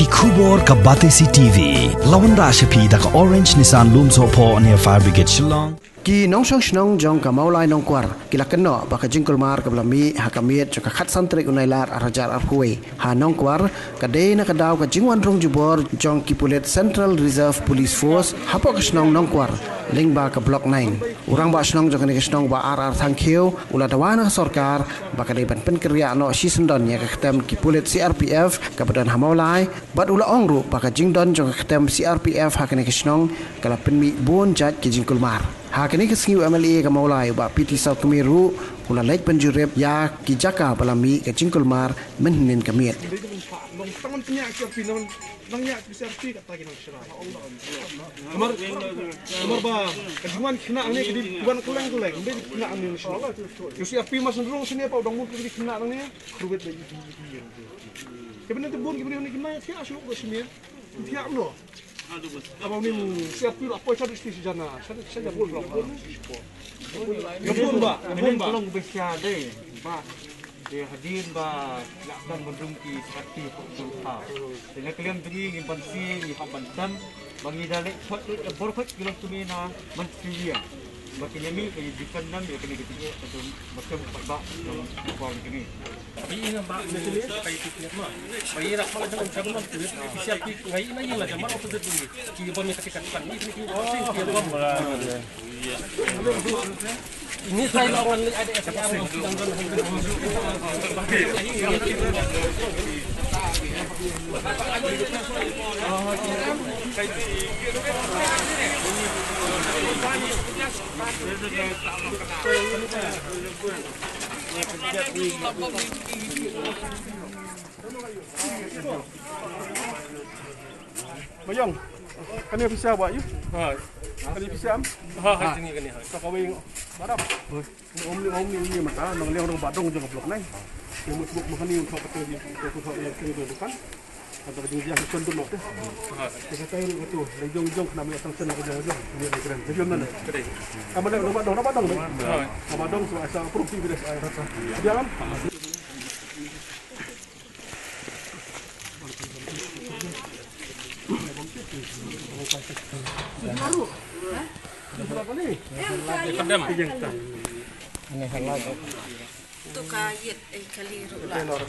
Kubor ka Batesi TV. Lawan Rashapi da ka Orange Nissan Loom Sopo near Fire Brigade Shillong. Ki nong song snong jong ka maulai nong kwar kila keno ba ka jingkul mar ka blami ha ka miet ka khat santrik unailar arajar arhuwe ha nong kwar ka de na ka daw ka jingwan rong jubor jong ki pulet Central Reserve Police Force hapo ka snong nong kwar ling ba ka block 9 urang ba snong jong ka snong ba ar thangkhiu ula dawana sorkar ba ka de ban pen kriya no sisendon ya ka ktem ki pulet CRPF ka badan ha maulai bat ula ongru ba ka jingdon jong ka ktem CRPF ha ka ne snong kala pen mi bon jat ki jingkul mar Hakini kesengiu MLA ka maulai ba PT South Kemiru kula lek penjurep ya ki jaka balami ka jingkul mar menhin kamiet. Tangan punya siapi nangnya siapi kata kita syarah. Kamar ba kejuan kena ni di bukan keleng be kena ni insyaallah. Yo siapi mas ndrong sini apa udang mungkin di kena ni kruwet lagi. Kebenar tu bon kebenar ni kena ya asyuk ke sini. Tiap lo. Abang ni siapi apa cari istri jana. Saya bol berapa. Ngepun ba, tolong bersyade, ba. Dia hadir ba lakban berdungki seperti pulsa. Dengan kalian pergi ni bansi ni habantan bagi dalek shot borfat kilo tumina mansiya. Bagi yami kaya dipandang dia kena ketiga atau macam ba kuang ini. Ini nampak jadi kayak itu mah. Bayi rak malah jangan jangan mah tu. Siap pi ngai ina yang lah jangan apa tu ni. Kiri bom yang ketika kan ini kiri bom. Ini saya lawan ada SPM Bayang. Kan dia bisa buat you. Ha. Kan dia bisa am. Ha, sini kan ni. Tak kawin barap. Om ni mata nang leo nang badong jong blok nai. Yang mut makan ni untuk betul di tu bukan. Atau dia kita tu nok. Ha. Kita tahu betul. Jong nama yang sanction ke jong. Dia ni keren. Jadi mana? Kedai. Kamu nak badong. Ha. Badong so asal proof di beres air rasa. Dia kan? Baru. Berapa ni? Padam. Ini halal. Tu kayat kaliru lah.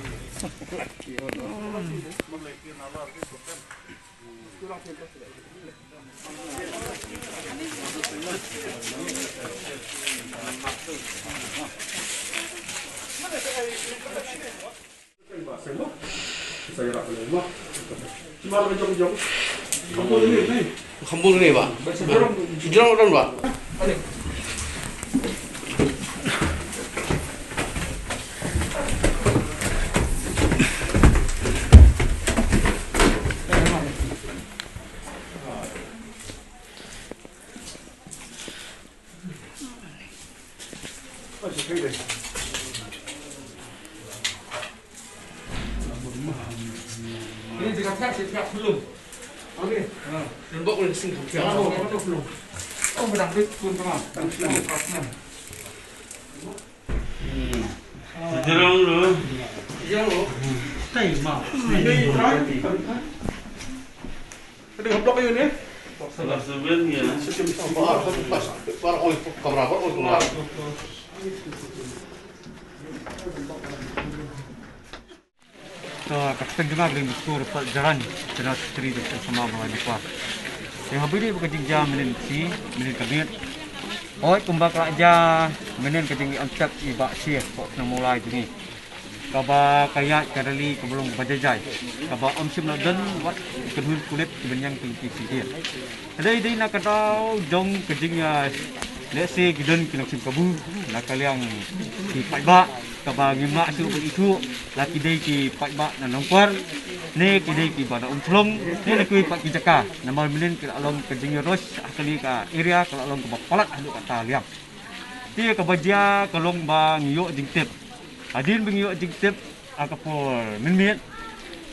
Saya rak lemah. Cuma jong-jong. Kampung ni ba? Sejurang orang ba? Ini dekat belum. Okey. Dan buat boleh sing kau. Oh, bedak duit pun tengah. Sejurang lu. Tai mak. Ini try. Ada blok you ni. Salah sebenarnya. Para oleh kamera oleh kamera. Kakak dengar dengan betul pelajaran jelas istri bersama bawa kuat. Yang habis ni bukan jam menen si menen kabit. Oi kumbak raja menen ketinggi ontak ibak sih kok nak mulai ni. Kaba kaya kadali kebelum bajajai. Kaba omsim ladan buat kedul kulit kebenyang tinggi sikit. Ada ide nak kata jong ketinggi lesi gidan kinaksim kabu nak kaliang di paiba kaba ngimak su itu laki dei ki paiba na nongkwar ne ki dei ki bana umplong ne le kui pak ki jaka namal milin ki along ketinggi ros akali ka area kalau along ke palat adu kata liam ti ka bajia kalong ba ngiyo jingtip adin bingiyo jingtip akapor minmit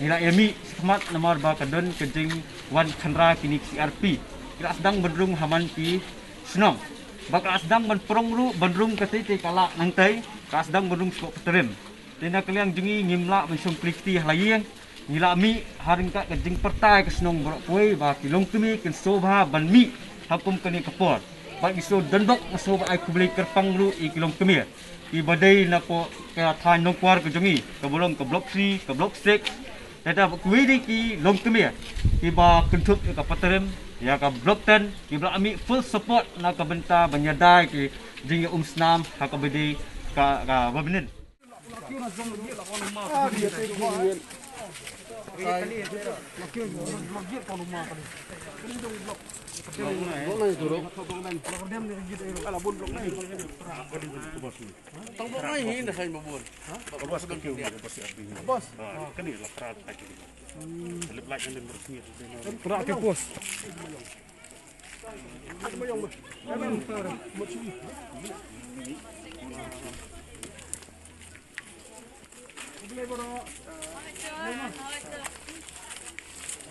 nila yami semat namar ba kadon keting wan chandra kini CRP kira sedang bendrung haman pi senong bakal sedang berperung bandrung ketiti kalak nangtai, sedang bandrung skop terim. Tina kaliang jengi ngimla mensum klikti halayang, ngilami haring ka kajing pertai kesnong borok poi ba kilong tumi ken sobha ban mi hakum kani kapor ba iso dandok soba ai kubli kerpang lu I kilong tumi I badai na po kaya than nong kwar ke jongi ke bolong ke blok 3 ke blok 6 data kuwi di ki long tumi I ba kentuk ke paterem ya ka blok 10 ki blok ami full support na ka benta banyadai ki jing snam ha ka bedi ka babinin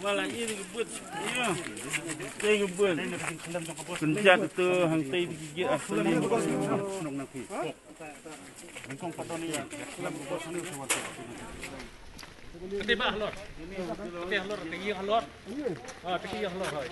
Malah ini ngebut, iya, saya ngebut. Penjat itu hang teh digigit asli. Senang nak pi. Engkong patah ni ya. Kete ba halor. Kete halor, tegi halor. Ah, tegi halor hoy.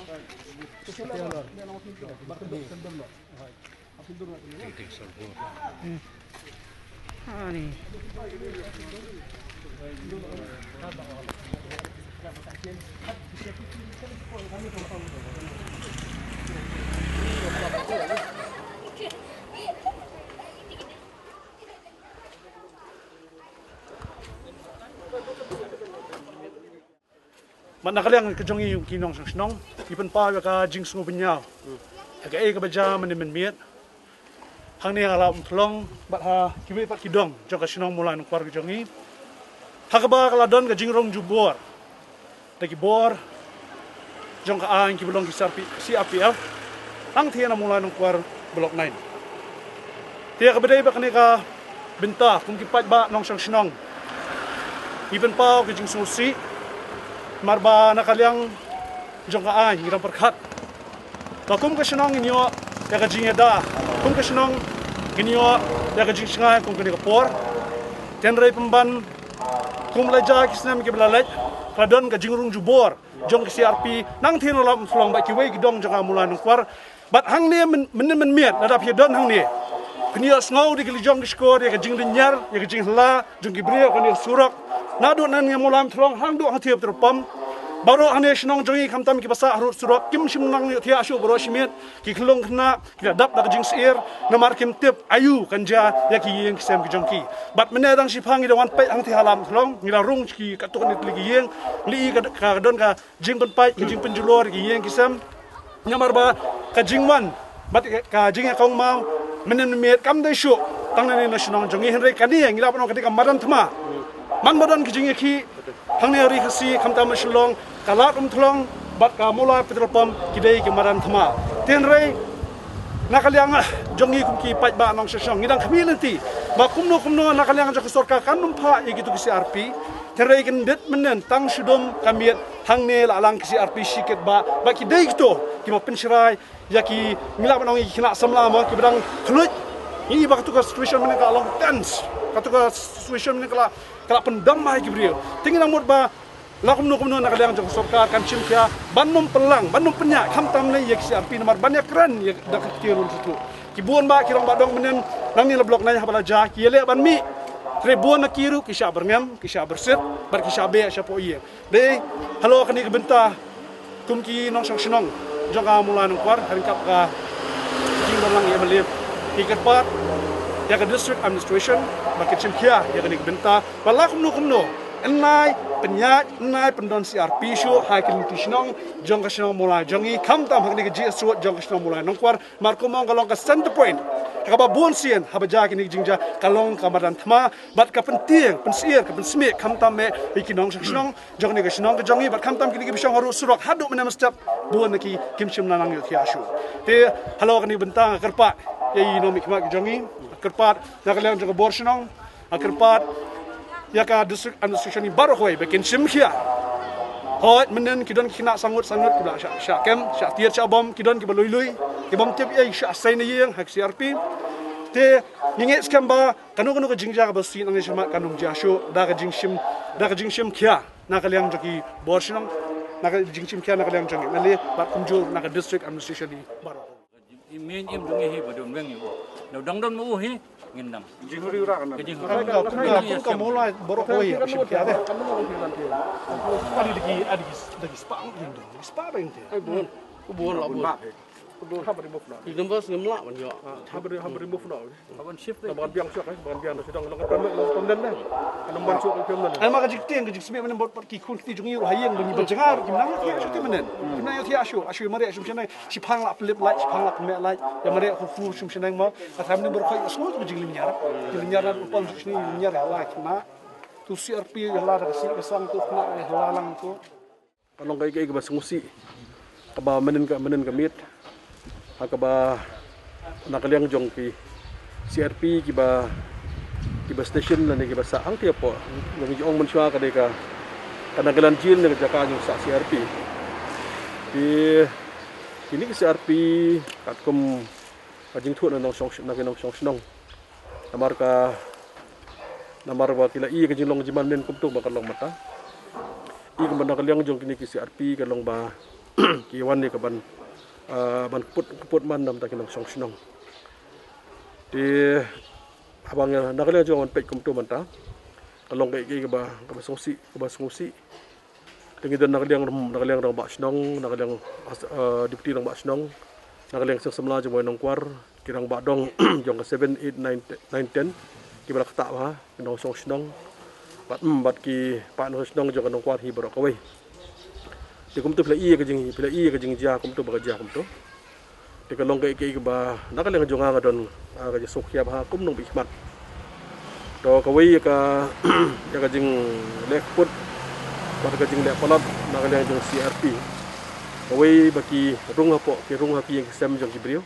Mat nakaliang kejongi yung kinong sang snong, ipan pa ka jing sungo binyaw. Aga ka baja men miet. Hang ni ala umtlong bat ha kiwi pat kidong jong ka snong mulai nong kwar kejongi. Hakaba kaladon ka jing rong jubor. Dagi bor jong ka ang kibolong kisarpi CRPF. Ang tiya na mulai nong kwar blok 9. Tiya ka badai ba ka benta kung kipat ba nong sang snong. Ipan pa ka jing sungo si marba nakaliang jong kaan hirang perkat. Kum ka sinong inyo ya ka jing da. Kum ka sinong inyo ya ka jing singa kum ka ni kapor. Tenray pemban kum laja kisnam ke belalaj. Kadon ka jing rung jubor jong ka CRP nang tino lam sulong ba kiwei gidong jong amula nung kwar. Bat hang ne men miet nadap ye don hang ne. Kniya ngau di jong ki skor ya ka jing linyar ya ka jing hla jong ki brio ka ni surak. Nado nan nge mulam throng hang do hatiap terpam baro ane shnong jongi khamtam ki basa harut surak kim sim nang thia ashu baro shimit ki khlong khna ki dap dak jing sir namar kim tip ayu kanja ya ki yeng sem ki jongki bat mene dang sipang ida wan pai hang thi halam throng ngila rung ki katuk ni ligi yeng li ka don ka jing pen pai ki jing penjulor ki yeng ki sem namar ba ka jing wan bat ka jing ka kong mau menen met kam dai shu tang na ni shnong jongi henre kani ngila pano ka maran thma man modon kijing ki hangni hari khasi khamta maslong kalat thlong bat ka mola petrol pump kidai ki maran thma tenrei nakaliang jongi kum ki pat ba nong sesong ngidang khami lenti ba kumno nakaliang jok sorka kanum pha igitu ki CRP tenrei kin det menen tang shudom kamiet hangne la lang ki CRP shiket ba kidai to ki ma pensirai yaki ngila nong ki na samla ma ki bedang khluj ini ba ka situation menen ka long tense ka situation menen kala pendam mai gibril tingin amut ba lakum no nakaliang jong sorka kan chimkia banum pelang banum penya khamtam ne yek CRP nomor banyak keren ye dak tirun situ kibun ba kirong ba dong menen nang ni blok nai habala ja ki le ban mi trebun na kiru kisha berngam kisha berset bar kisha be sha po ye de halo kani kebenta kumki nong sang sinong jong ka mula nong kwar haring kap ka jing lang ye melip ikat pat ya ke district administration makin cimkia ya ke benta balak kumno enai penyat enai pendon CRP show hai kelinti sinong jong ka sinong mulai jongi kam tam hakni ke JSU jong ka sinong mulai nongkwar marko mong kalong ka center point ka ba bon sien haba ja kini jingja kalong kamaran thma bat ka penting pensier ka pensmi kam tam me ikinong sinong jong ni ka sinong ka jongi bat kam tam kini ke bisong haru surak hadu menam step bon ki kimchim nanang yo thia shu te halo kani benta kerpa ye nomik mak jongi kerpat nakaliang jong bor sinong kerpat ya ka district administration ni baru hoi bekin simkhia hoi menen kidon kina sangut kibla sha kem sha tiat sha bom kidon ki balui ki bom tip ye sha sai na yeng hak CRP te ninge skamba kanu ka jingja ka basi nang shima kanum jasho da ka jingshim khia nakaliang jaki borsinong nak jingchim kya nakaliang jangi mali bat kumjur nak district administration di baro Imen im dungi hi badun weng yu. No dang don mu hi ngendam. jinguri ura kan Kajing ka mola boro ko ye shim kya de adi spang indo spa ba inte Buồn lọ buồn. do habari mo fna Thì bớt ngấm lạ mình nhọ. habari mo fna Awan shift bagan biang syok bagan biang do sidang long ton den den anong ban syok ko men ay mga jikting jik sme men bot ki khul ti jungi ro hayeng bunyi bencengar gimana ya syok menen gimana ya asyu mari syum shenai si phang la flip light si phang la me light ya mari ko fu syum shenai mo atam ni ber khoy smol ko jing limnyar upon sini limnyar la kna tu CRP ya la da si kesang tu kna la lang tu kalong kay ba sungusi kaba menen ka mit akaba nakaliang jong ki CRP kiba station na ni kiba sa ang tiap po ng jong manswa ka ka kanagalan jil na jaka yung sa CRP ini ki CRP katkom kajing thu na nong song na kinong song snong namar wa kila i kajing long jiman nen kum tu bakalong mata i ka nakaliang jong kini ki CRP kalong ba kiwan ni kaban ban put man nam ta kinong song snong di abang nakaliang jong man pek kum tu mata kalong kay ba songsi tingin dan nakaliang rang ba snong nakaliang deputy rang ba snong nakaliang semla jong nong kwar kirang ba dong jong ka 7 8 9 10 kibra kata ha kinong song snong bat ki pa no snong jong nong kwar hi bro kawai di kum tu pila i ka jing ja kum tu ba ja kum tu di kalong kay ba nakaliang jong nga don ka sokya ba kum nong bikmat do kawai ka ya ka jing lekput bat ka jing lepalat nakaliang jong CRP kawai baki rung hapo ki rung hapi yang sem jong kibriu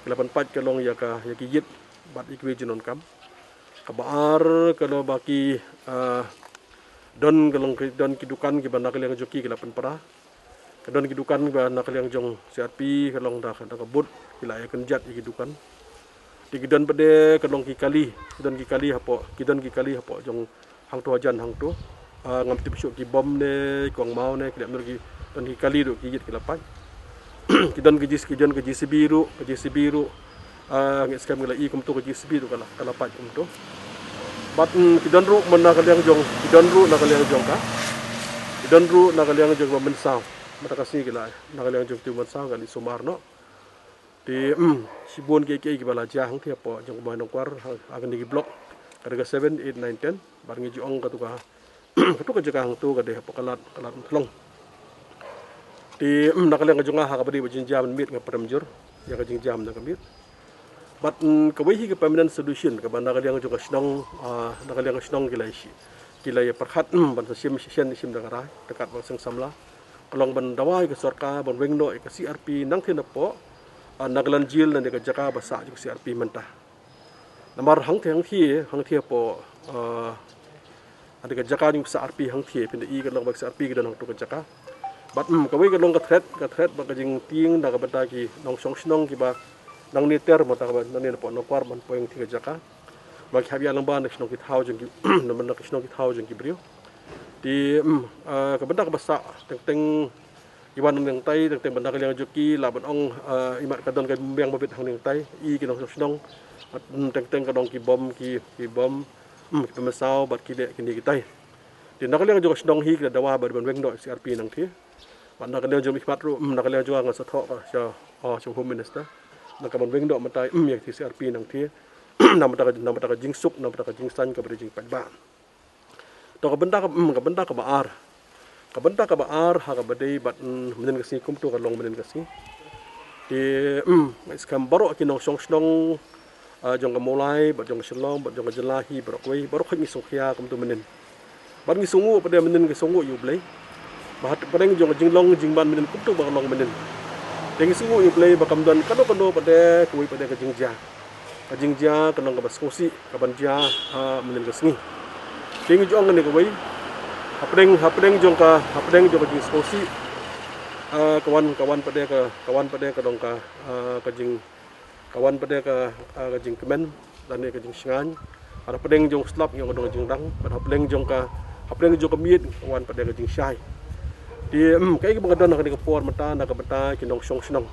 84 kalong ya ki yit bat ikwe jinon kam kabar kalau baki don kidukan ki ban nakaliang joki ki 8 para don kidukan ban nakaliang jong CRP kalong da kabut kila ya kenjat kidukan digidon pede kalong ki kali hapo jong hang tu hajan hang tu ngam tip syuk ki bom ne kong mau ne kila mer ki don ki kali do ki yit ki lapai kidon ke JCB ru ngi skam gala i kum tu ke JCB tu kala pat kum tu bat kidon ru nakaliang jong ka kidon ru nakaliang jong mensau mata kasi gila nakaliang jong tu mensau kali Sumarno di sibun ke bala jang ti apo jong ba nong kwar akan di blok kada 7 8 9 10 bar ngi jong ka tu ka jaga hang tu ka de apo kalat thlong di nakaliang ka jong ha ka badi bajin jam mit nga paramjur ya ka jing jam na kamit bat kawai hi ka permanent solution ka ban nakaliang jong ka snong kilai perhat ban sa sim da kara dekat bang seng samla kalong ban dawai ka sorka ban wengno ka CRP nang thin apo nagalan jil na ka jaka basa jong CRP mentah namar hang thi po ada ka jaka jong CRP hang thi pinda i ka long bak CRP ka dan to ka jaka bat kawai ka long ka threat ba ka jing ting da ka bata ki nong song snong ki ba nang ni ter mata ka nan ni po no kwar man po yung thi ka jaka mag habya lang ba na snong ki thau jong ki naman na snong ki thau jong ki brio di ka bata ka basa teng iwan ng tay teng banda kaliang joki laban ong imat kadon kay biang mabit hang ng tay i kinong snong at teng kadong ki bom ki pemasaw bat ki de kini kitay di nakaliang jok snong hi kada dawa ban weng do CRP nang thi banda kaliang jom ikmat ru nakaliang jwa nga sa tho ka sa home minister nakaban weng do matay yak thi CRP nang thi namata ka jingsuk namata ka jingsan ka bri jing padba to ka banda ka baar kabanta ka baar ha ka badai bat menen kasi kum tu kalong menen kasi di skam baro kinong song snong jong ka molai bat jong shlong bat jong jelahi barokoi barok ni sokhia kum tu menen bat ni sungu pada menen ke sungu yu blai bat padeng jong jinglong jingban menen kum tu balong menen deng sungu yu blai bakam don kado pada kui pada ka jingja kanong ka baskosi ka banja menen kasngi deng jong ne ka wai hapdeng jong jing skosi kawan pada ka dong ka jing kawan pada ka jing kemen dan ka jing sngan ada pedeng jong slap yang dong jing dang pada pedeng jong ka Hapdeng jo kamiet wan pada jing syai. Di kai bangadan nak dikapor mata nak benta kinong song snong.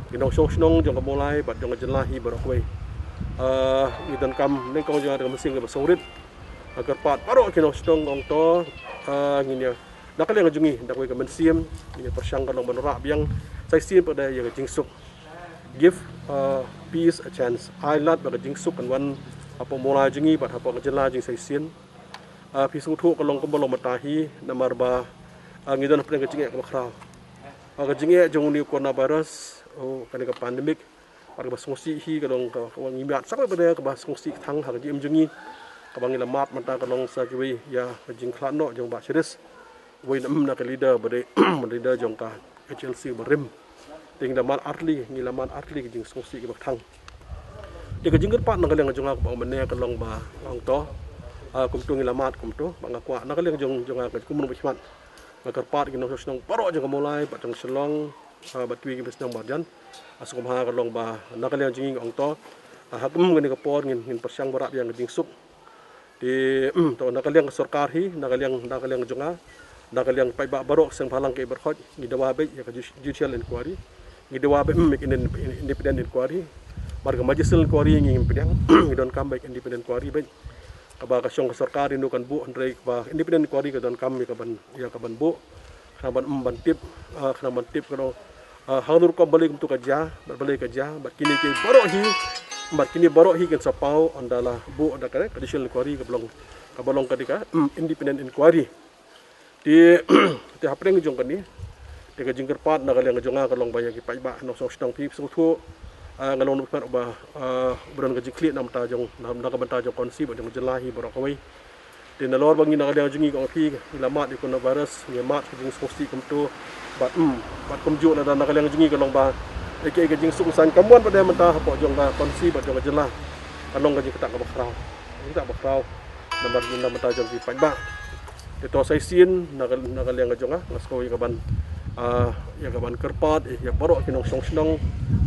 Kinong song snong jong kamulai bat jong jelahi barokwe. Idan kam ning kong jong ada mesing ke sorit. Agar pat paro kinong snong ong to nginya. Nak kali ngajungi nak we kamen siam ini persyang kalong menorak biang sai siam pada yang jing suk. Give peace a chance. I lat pada jing suk kan wan apa mulai jungi bat apa ngejela jing sai siam. Pisung tu kalong kembalong matahi namar ba ngidan apa yang kecingek kemakhrau. Kecingek jong ni coronavirus kan ke pandemik pada basungsi hi kalong kawang imiat sampai pada ke basungsi thang ha ji jungi kabang lamat mata kalong sa kiwi ya jing khlano jong ba series we nam na ka leader bade leader jong ka HLC berim ting damat artli ngilamat artli jing sungsi ke thang. Dia kejingker pat nak kaleng jong ak ba mene kalong ba ong to kumtu ngilamat kumtu bang akwa nak kaleng jong ak kumun bishmat Makarpat kinong sosnong paro jeng kamulai patang selong batui kibes nang barjan asuk maha kalong ba nakaliang jinging ong to hakum ngani kapor ngin persyang barak yang jing sup di to nakaliang sarkar hi nakaliang jonga nakaliang pai ba barok sang phalang ke berkhot ngidawa be ya judicial inquiry ngidawa be independent inquiry marga majisul inquiry ngin pedang ngidon comeback independent inquiry be kaba kasyong sarkar inu kan bu andrei ba independent inquiry ka don kam ka ban ya ka ban bu khaban bantip kalau hangur ko balik untuk kerja berbalik kerja kini ke barok hi kan sapau andala bu ada kan judicial inquiry ka belong kadika independent inquiry di hapring jong kan ni de ka jingker pat na kaleng jonga kalong baya ki pai ba no so stong pi so thu ngalong nuk per ba bron ka jikli nam ta jong nam ka banta jong konsi ba jong jelahi borok kawai di nalor bangi na kaleng jongi kong pi lamat di coronavirus ngemat jing sosti kumtu bat kumju na dan kaleng jongi kalong ba ke jing sungsan kamuan pada menta hapo jong ba konsi ba jong jelah kalong ka jing ketak ka bakrau nambar menta jong ki pai ba itu saya sin nakal yang ngajonga ngaskoi kaban ya kaban kerpat ya barok kinong song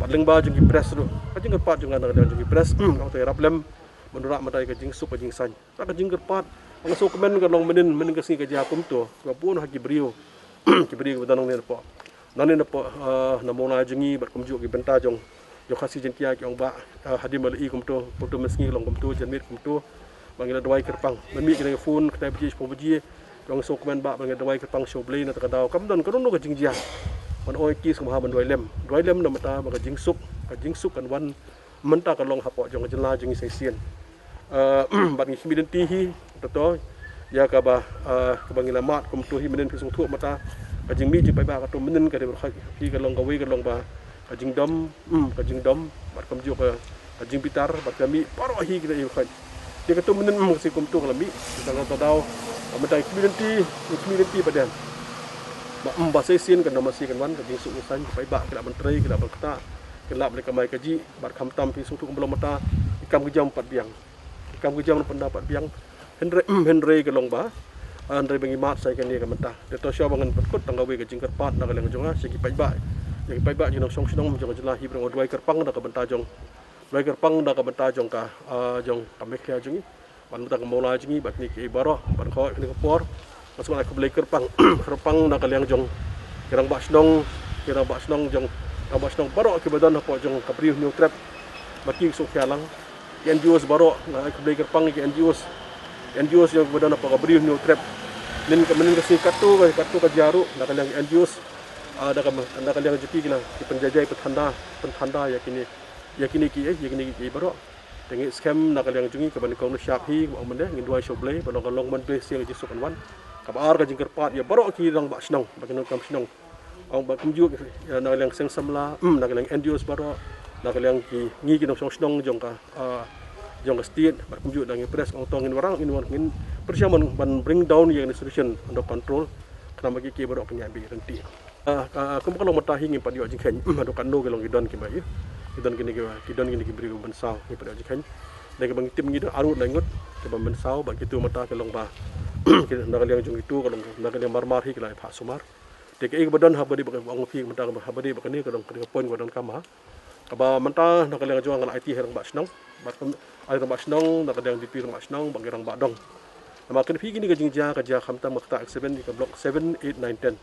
paling ba jung press ru kajing kerpat jung nakal jung press au te raplem mendurak matai kajing sup kajing san kajing kerpat ngaso kemen kalong menin kasi kajih akum tu kapun haki brio kibrio badanong ne po nani po namona jungi bat kumju ki benta jong yo khasi jentia ki ong ba hadim ali kum tu putu mesngi long kum tu janmit kum tu bangila dawai kerpang memi kena phone kena biji pobuji jong sok men ba bangila dawai kerpang shoblei na takadaw kamdon karon no kajing jia man oi ki sumha ban dawai lem na mata ba kajing sup kan wan menta kalong hapo jong jela jing sesien bat ngi midenti hi to ya ka ba bangila mat kum tu hi menen pisung thu mata kajing mi ji pai ba ka to menen ka de khai ki kalong ka wi kalong ba kajing dom bat kum ju ka kajing pitar bat kami paro hi kita i khai dia kata menen mesti kumtu kalami kita kata tahu mentai community padan ba sesin kan masih kan wan ka jing suusan pai ba kila menteri kila berkata kila mereka mai kaji bat khamtam pi sutu belum mata ikam kejam 4 biang pendapat biang Henry kelong ba Henry bangi mat sai kan dia ka mentah de to sya bangan perkut tanggawe ka jing kerpat na kaleng jonga segi pai ba jing song sinong jong jelahi brong dwai kerpang na ka bentajong dwai kerpang na ka bentajong ka jong kamekya jongi ban mata kemola jingi bat ni ke baro ban kho ni kapor masuk nak beli kerpang na kaleng jong kirang ba snong jong ba snong baro ke badan apa jong kapri new trap baki so khalang NGOs baro na beli kerpang ke NGOs yang badan apa kapri new trap nin kemenin ke kartu ka jaru na kaleng NGOs ada kaleng jeki kila ki penjajai pentanda yakini ki baro tengi scam nak yang jungi ke banding syap hi mau mende ngin dua shoblei balong man be siang jisuk kan wan kabar ka jingker pat ya baro ki rang ba snong bagian kam snong ong ba kumju ya nak yang seng samla nak yang endios baro nak yang ki ngi ki nong snong jong ka state ba kumju dang press ong tong ngin persiaman ban bring down yang solution under control kana bagi ki baro penyabi renti kum kalau matahi ngin padio jingken do kan no gelong idon ki bai kidon gini beri bensau ni pada jikan dengan bang tim gitu arut langut ke bensau bagi tu mata kelong ba kita nak liang jung itu kalau nak liang marmar hi kelai pak sumar DKI badan habadi bagi bang fi mata habadi bagi ni kalau ke poin badan kama kaba mata nak liang jung ngal IT herang ba snong bat ada ba snong nak liang DP ba snong bagi rang ba dong nama kini pergi ni kerja khamta makta X7 di blok 7, 8, 9, 10.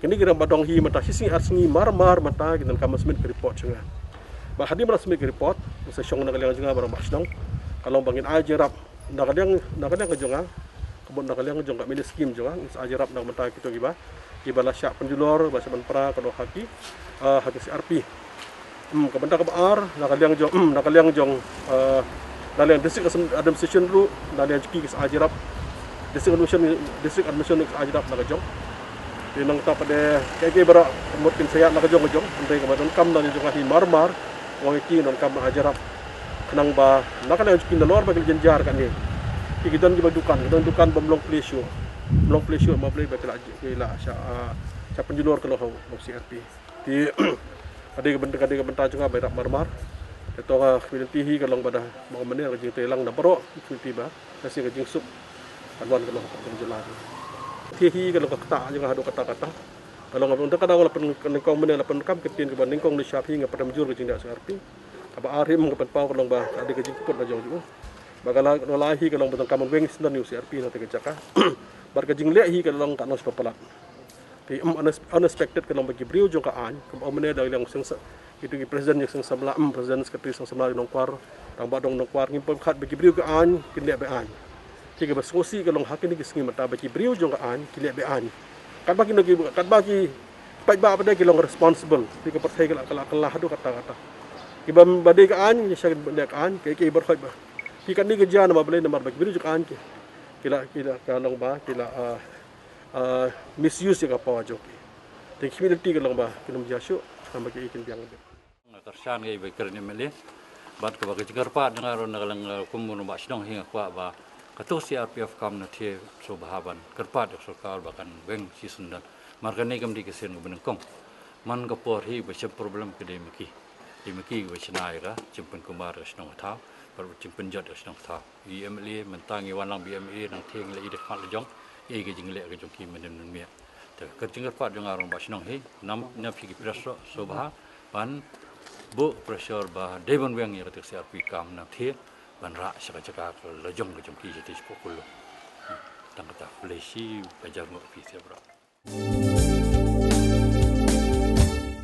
Kini kira badong hi mata hising arsingi mar mata kita kam submit ke report juga. Bah hadir malah submit ke report, saya syong nak kalian juga barang basnong. Kalau bangin ajarap nak kalian ke jonga, kebun nak kalian ke jonga milik skim jonga, ajarap nak mata kita giba. Ibalah syak penjulur bahasa penpera kalau haki CRP. Kebentar kebar nak kalian jong Dalian district administration dulu, dalian jeki kes ajarap district administration kes ajarap nak jong. Di nang ta pada keke berak mungkin saya nak jong nanti kemudian kam dan jong hi mar wong iki non kam ajarap kenang ba nak kalian jeki luar bagi jenjar kan ni. Kita dukan bomlong pleasure ma boleh bagi lah sya penjulur kalau CRP. Di ada kebentar juga berak mar Ito nga community kalau pada mga manir kajing telang na baro community ba kasi kajing sup anwan kalau penjelas. Tihi kalau kata juga hadu kata-kata. Kalau ngapun kada wala penengkong manir la penkam ketin ke nengkong ni syap hinga pada mujur kajing dak CRP. Aba arim ngapan pau kalau ba ada kajing put na jong juga. Bagala nolahi kalau betang kamon weng sindan yu CRP na tegajaka. Bar kajing le hi kalau tak nos papalat. Ti unexpected kalau bagi brio jong kaan kum manir dak yang seng itu presiden yang sebelah presiden sekretari yang sebelah nongkwar orang badong nongkwar ngimpon khat bagi beriu ke an kinlek be an tiga bersosi kalau hak ni kisngi mata bagi beriu jong ke an kinlek be an kat bagi pai ba pada kilong responsible tiga percaya kalau hadu kata-kata ibam badai ke an ya syakit benda ke an ke berkhot ba tikan ni kerja nama boleh nama bagi beriu jong ke an kila kalau ba kila misuse ka pa joki the community kalau ba kinum jasyo sama ke ikin biang Tersan gay baker ni meli, bat ke bagi cikar pat dengar orang kalang kumun bak sedang hingga kuat bah katus CRPF kam nanti sobahaban kerpat sokal bahkan beng si sundan, marga ni kami dikesen ke benengkong, man kapor hi macam problem ke demiki ke macam naira, jempen kumar ke sedang tahu, baru jempen jod ke sedang tahu, IMLE mentangi wanang BME nang tiang le idek mat lejong, ke jingle ke jongki menen mia, kerjingar pat dengar orang bak sedang hi, nam pergi pirasro sobah ban bu pressure bah devon weng ya ketik CRP kam na thie ban ra saka lejong ke jomki jeti spokulu tang kata flesi bajar ngo pi sebra